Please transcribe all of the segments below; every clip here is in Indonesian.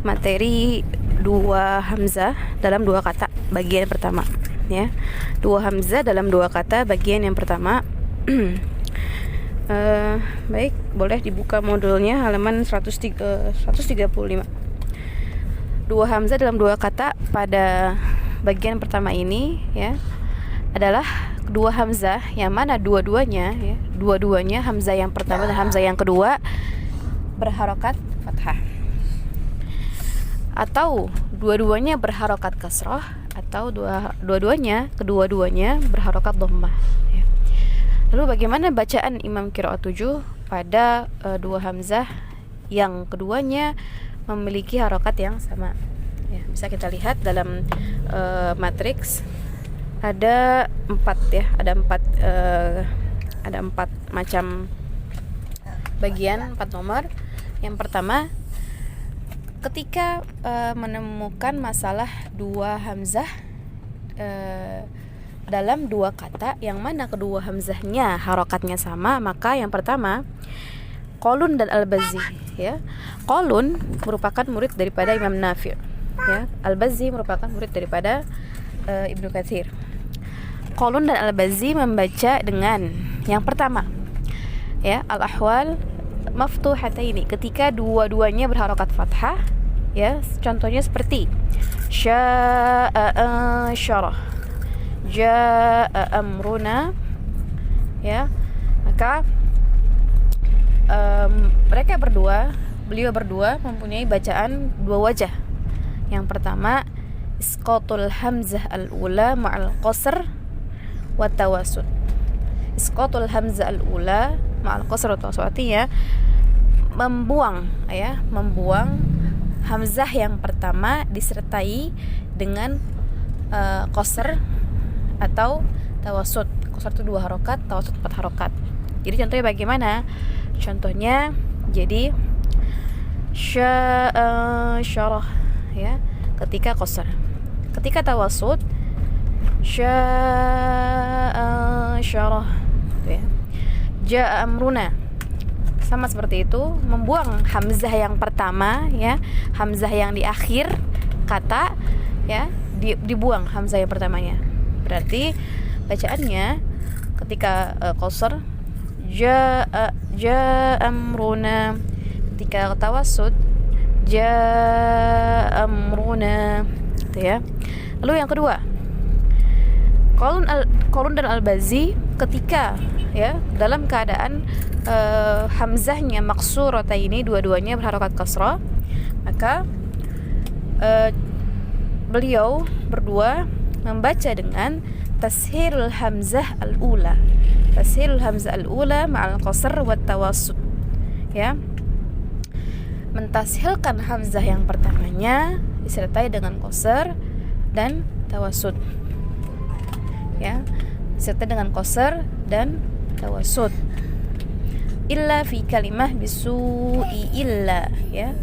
materi dua hamzah dalam dua kata bagian pertama, ya. Dua hamzah dalam dua kata bagian yang pertama. Baik, boleh dibuka modulnya halaman 135. Dua hamzah dalam dua kata pada bagian pertama ini, ya, adalah dua hamzah yang mana dua-duanya, ya, dua-duanya hamzah yang pertama dan hamzah yang kedua berharokat fathah, atau dua-duanya berharokat kasrah, atau kedua-duanya berharokat dhammah, ya. Lalu bagaimana bacaan Imam Qiraat 7 pada dua hamzah yang keduanya memiliki harokat yang sama, ya. Bisa kita lihat dalam matriks ada empat, ya, ada empat macam bagian, 4 nomor. Yang pertama, ketika menemukan masalah dua hamzah dalam dua kata yang mana kedua hamzahnya harokatnya sama, maka yang pertama Qalun dan Al-Bazzi, ya. Qalun merupakan murid daripada Imam Nafi', ya. Al-Bazzi merupakan murid daripada Ibnu Katsir. Qalun dan Al-Bazzi membaca dengan yang pertama, ya, al-ahwal maftuhataini, ketika dua-duanya berharokat fathah, ya. Contohnya seperti sya'a syarah, jaa'a amruna, ya. Maka beliau berdua mempunyai bacaan dua wajah. Yang pertama, isqatul hamzah al-ula ma'al qasr wa tawasud. Isqatul hamzah al-ula ma'al qasr wa tawasud, artinya membuang hamzah yang pertama disertai dengan qasr atau tawasud. Qasr itu 2 harokat, tawasud 4 harokat. Jadi contohnya bagaimana? Contohnya jadi sya'a syarah, ya, ketika qasr. Ketika tawasud sya'a syarah, ya. Jaa'a amruna, sama seperti itu, membuang hamzah yang pertama, ya, hamzah yang di akhir kata, ya, dibuang hamzah yang pertamanya. Berarti bacaannya ketika qasr jaa'a amruna, ketika tawasud jaa'a amruna, gitu, ya. Lalu yang kedua, Qalun dan Al-Bazzi ketika, ya, dalam keadaan hamzahnya maksurataini, dua-duanya berharokat kasrah, maka beliau berdua membaca dengan tashilul hamzah al-ula, tashilul hamzah al-ula ma'al qasr wa tawassut, ya. Mentashilkan hamzah yang pertamanya disertai dengan qasr dan tawassut, ya, disertai dengan qasr dan tawassut. Illa fi kalimah bisu'i illa, ya,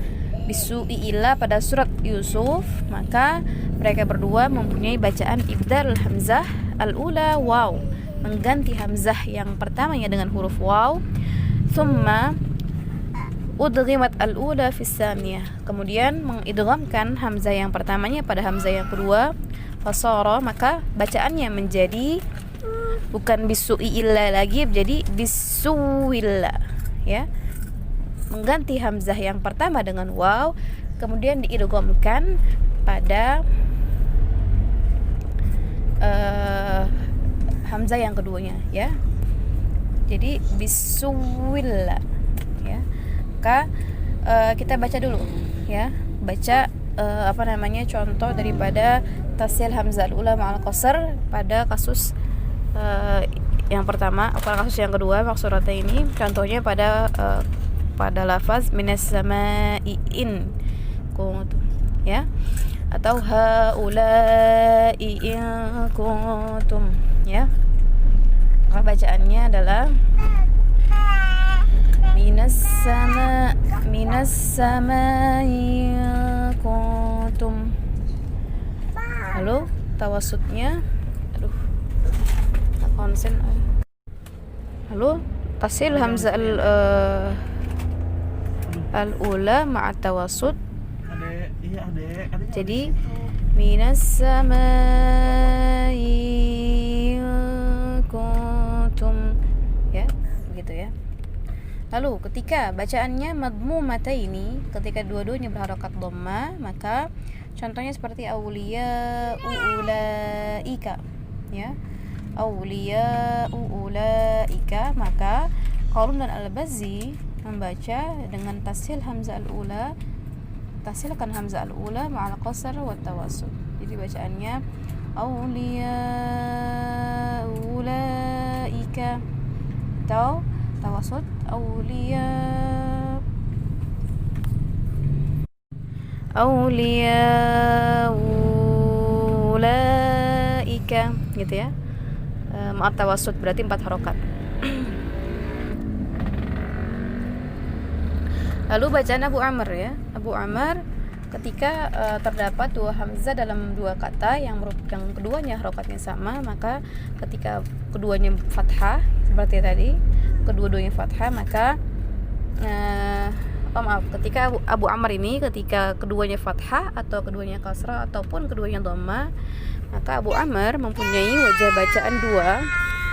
bisu'i illa pada surat Yusuf, maka mereka berdua mempunyai bacaan ibdal hamzah al-ula waw, mengganti hamzah yang pertamanya dengan huruf waw, thumma udghimat al-ula fi tsaniyah, kemudian mengidghamkan hamzah yang pertamanya pada hamzah yang kedua, fasara, maka bacaannya menjadi bukan bisu'i illa lagi, jadi bisuwilla, ya. Mengganti hamzah yang pertama dengan waw, kemudian diidghamkan pada hamzah yang keduanya, ya. Jadi bisuwilla, ya. Maka kita baca dulu, ya. Baca contoh daripada tasil hamzah al-ula ma'al qasr pada kasus yang pertama, pada kasus yang kedua maksurata ini. Contohnya pada lafaz minas sama'i in kuntum, ya, atau haula'i in kuntum, ya. Maka bacaannya adalah minas sama'i kuntum. Lalu tawasudnya, konsen. Lalu tasil hamzah al-ula ma'a tawasud Iya, Adek. Jadi minas samai kuntum, ya, begitu ya. Lalu ketika bacaannya madmumataini, ketika dua-duanya berharokat dhamma, maka contohnya seperti auliya ulaika, ya. Auliya ulaika, maka Qalun dan Al-Bazzi membaca dengan tashil hamzah al-ula, tashilkan hamzah al-ula ma'al qasr wa tawassut. Jadi bacaannya auliya ulaika atau tawassut auliya ulaika, gitu ya. Maaf, tawassut berarti 4 harokat. Lalu bacaan Abu Amr, ya. Abu Amr ketika terdapat dua hamzah dalam dua kata yang keduanya harokatnya sama, maka ketika keduanya fathah seperti tadi, kedua-duanya fathah, maka ketika Abu Amr ini ketika keduanya fathah atau keduanya kasrah ataupun keduanya dhamma, maka Abu Amr mempunyai wajah bacaan dua,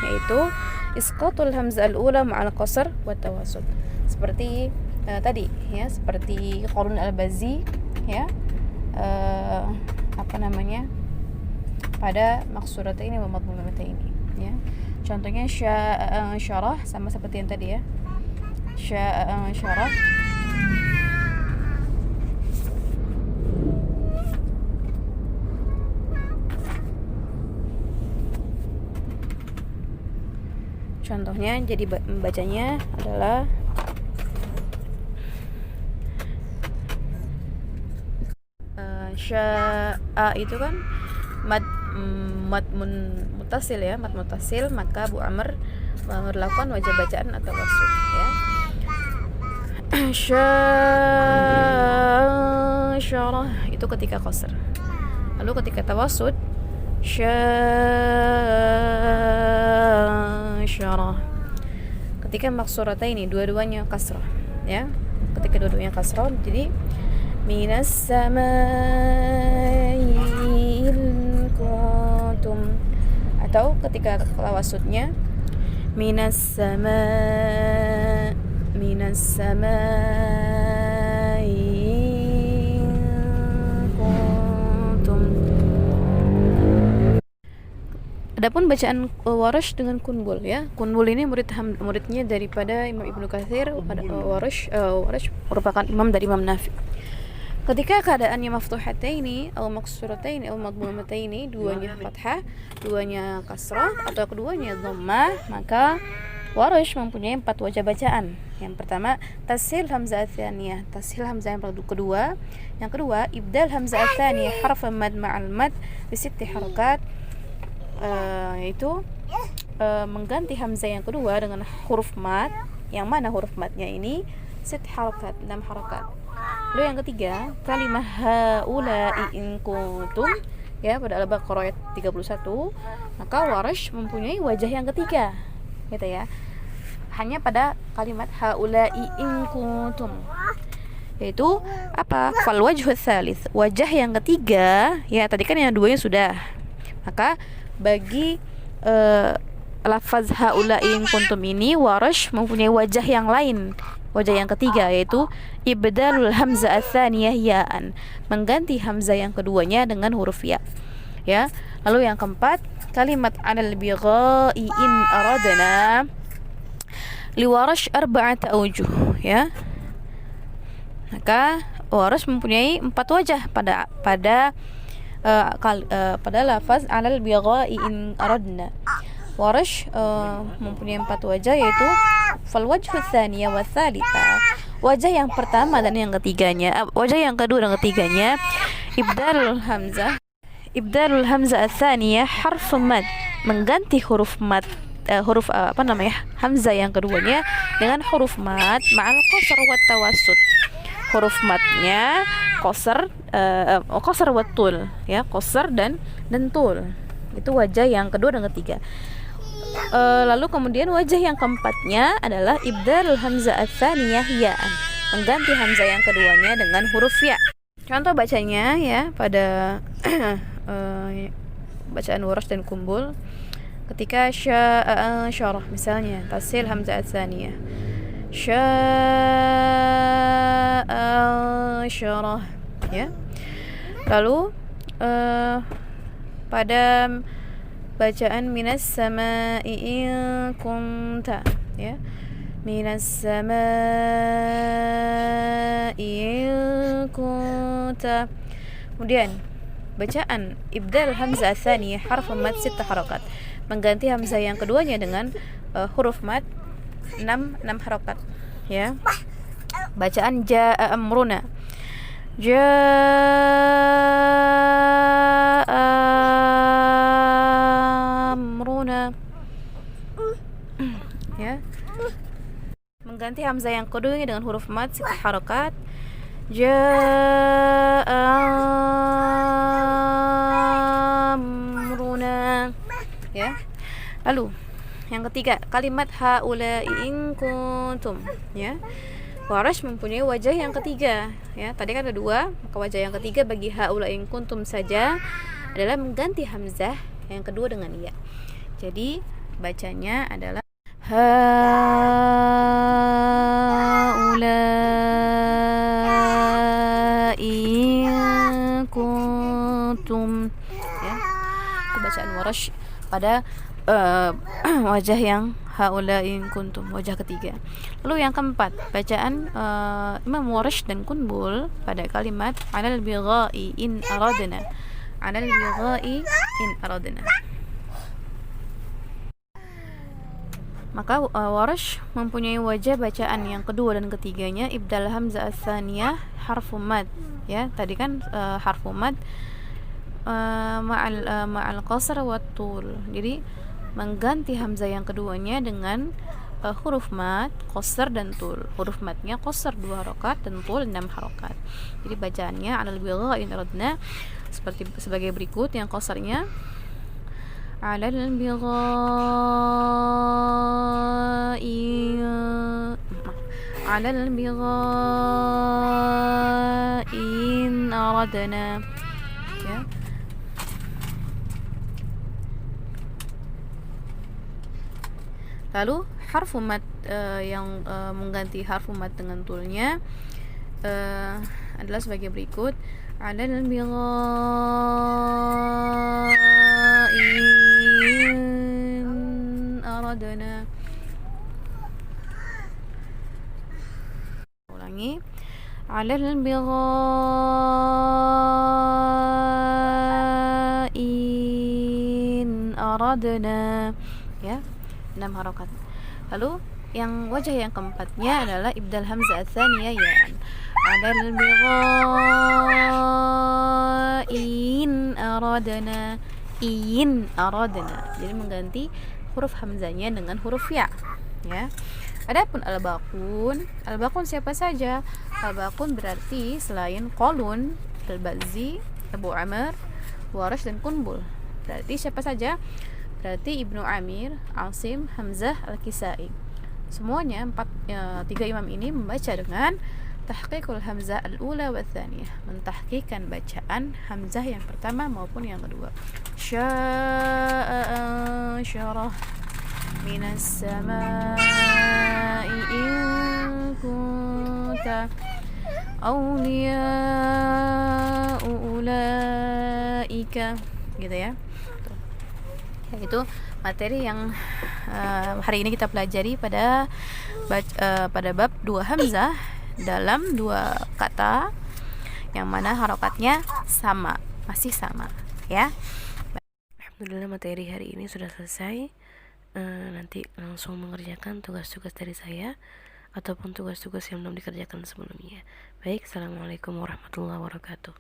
yaitu isqatul hamzah al-ula ma'al qasr wa tawassut. Seperti tadi, ya, seperti Qalun Al-Bazzi, ya, pada maksurataini wa madmumataini, ya. Contohnya syarah sama seperti yang tadi, ya. Syarah. Contohnya, jadi membacanya adalah sya'a itu kan mad mutasil, ya, mad mutasil, maka Abu Amr melakukan wajah bacaan atau wasut, ya. Syarah itu ketika qasr. Lalu ketika tawassut syarah. Ketika maksurataini dua-duanya kasrah, ya. Ketika dua-duanya kasrah, jadi minas samai kuntum, atau ketika tawassutnya minas samai kuntum. Adapun bacaan Warash dengan Kunbul, ya. Kunbul ini muridnya daripada Imam Ibnu Katsir. Warash merupakan imam dari Imam Nafi. Ketika keadaannya maftuhataini atau maksurataini atau madmumataini, duanya fathah, duanya kasrah, atau keduanya dhammah, maka Warash mempunyai 4 wajah bacaan. Yang pertama, tashil hamzah tsaniyah, tashil hamzah yang kedua. Yang kedua, ibdal hamzah tsaniyah harf mad ma'al mad bi 6 harakat, yaitu mengganti hamzah yang kedua dengan huruf mad, yang mana huruf madnya ini 6 harakat, 6 harakat. Lalu yang ketiga, kalimah haula'i in kuntum, ya, pada Al-Baqarah ayat 31, maka Warash mempunyai wajah yang ketiga, gitu ya. Hanya pada kalimat haula'i in kuntum, yaitu apa? Fal wajhu tsalits, wajah yang ketiga, ya, tadi kan yang duanya sudah. Maka bagi lafaz haula'i in kuntum ini, Warash mempunyai wajah yang lain, wajah yang ketiga, yaitu ibdalul hamzah ats-tsaniyah ya'an, mengganti hamzah yang keduanya dengan huruf ya. Ya. Lalu yang keempat, kalimat 'alal bigha'i in aradna, li Warash arba'at aujuh, ya. Maka Warash mempunyai 4 wajah pada lafaz 'alal bigha'i in aradna. Warash mempunyai 4 wajah, yaitu fal wajhu tsaniyah wa tsalitsa, wajah yang pertama dan yang ketiganya, wajah yang kedua dan ketiganya, ibdalul hamzah ats-tsaniyah harf mad, mengganti huruf mad, hamzah yang keduanya dengan huruf mad ma'al qasr wa tawassut. Huruf madnya qasr wa tul, ya, qasr dan tul. Itu wajah yang kedua dan ketiga. Lalu kemudian wajah yang keempatnya adalah ibdalul hamzah ats-tsaniyah ya'an, mengganti hamzah yang keduanya dengan huruf ya. Contoh bacanya ya pada bacaan Warash dan Kumbul ketika syarah, misalnya tasil hamzah tsaniyah, syarah ya. Lalu pada bacaan minas sama'i in kunta ya, minas sama'i in kunta. Kemudian bacaan ibdal hamzah tsaniyah harf mad 6 harakat, mengganti hamzah yang keduanya dengan huruf mad 6 harakat ya. Bacaan jaa amruna, jaa amruna ya, mengganti hamzah yang keduanya dengan huruf mad 6 harakat, jaa amruna ya. Lalu yang ketiga, kalimat haula'i in kuntum ya. Warash mempunyai wajah yang ketiga ya. Tadi kan ada dua, maka wajah yang ketiga bagi haula'i in kuntum saja adalah mengganti hamzah yang kedua dengan ya. Jadi bacanya adalah haula'i in kuntum ya. Itu bacaan Warash pada wajah yang haula'i in kuntum, wajah ketiga. Lalu yang keempat, bacaan Imam Warash dan Kumbul pada kalimat alal bigha'i in aradna, alal bigha'i in aradna. Maka Warash mempunyai wajah bacaan yang kedua dan ketiganya ibdal hamzah tsaniyah harfu mad ya. Tadi kan harfu mad ma'al qasr wa tul. Jadi mengganti hamzah yang keduanya dengan huruf mad, qasr dan tul. Huruf madnya qasr 2 harakat dan tul 6 harakat. Jadi bacaannya alal bigha'i in aradna sebagai berikut. Yang qasrnya alal bigha'i in aradna ya. Lalu harfu mad yang mengganti harfu mad dengan tulnya adalah sebagai berikut, alal bigha'i in aradna. Ulangi, alal bigha'i in aradna ya, 6 harakat. Lalu yang wajah yang keempatnya adalah ibdal hamzah tsaniyah ya, alal bigha'i in aradna, in aradna. Jadi mengganti huruf hamzahnya dengan huruf ya ya. Adapun al-baqun siapa saja? Al-baqun berarti selain Qalun, Al-Bazzi, Abu Amr, Warash dan Kumbul. Berarti siapa saja? Berarti Ibnu Amir, Asim, Hamzah, Al-Kisai. Semuanya tiga imam ini membaca dengan tahqiqul hamzah al-ula wa tsaniyah, mentahqiqkan bacaan hamzah yang pertama maupun yang kedua. Sya'a syarah minas sama'i in kunta awliya'u ulaika, gitu ya. Itu materi yang hari ini kita pelajari pada bab 2 hamzah dalam 2 kata yang mana harokatnya masih sama ya. Alhamdulillah materi hari ini sudah selesai. Nanti langsung mengerjakan tugas-tugas dari saya ataupun tugas-tugas yang belum dikerjakan sebelumnya. Baik, assalamualaikum warahmatullahi wabarakatuh.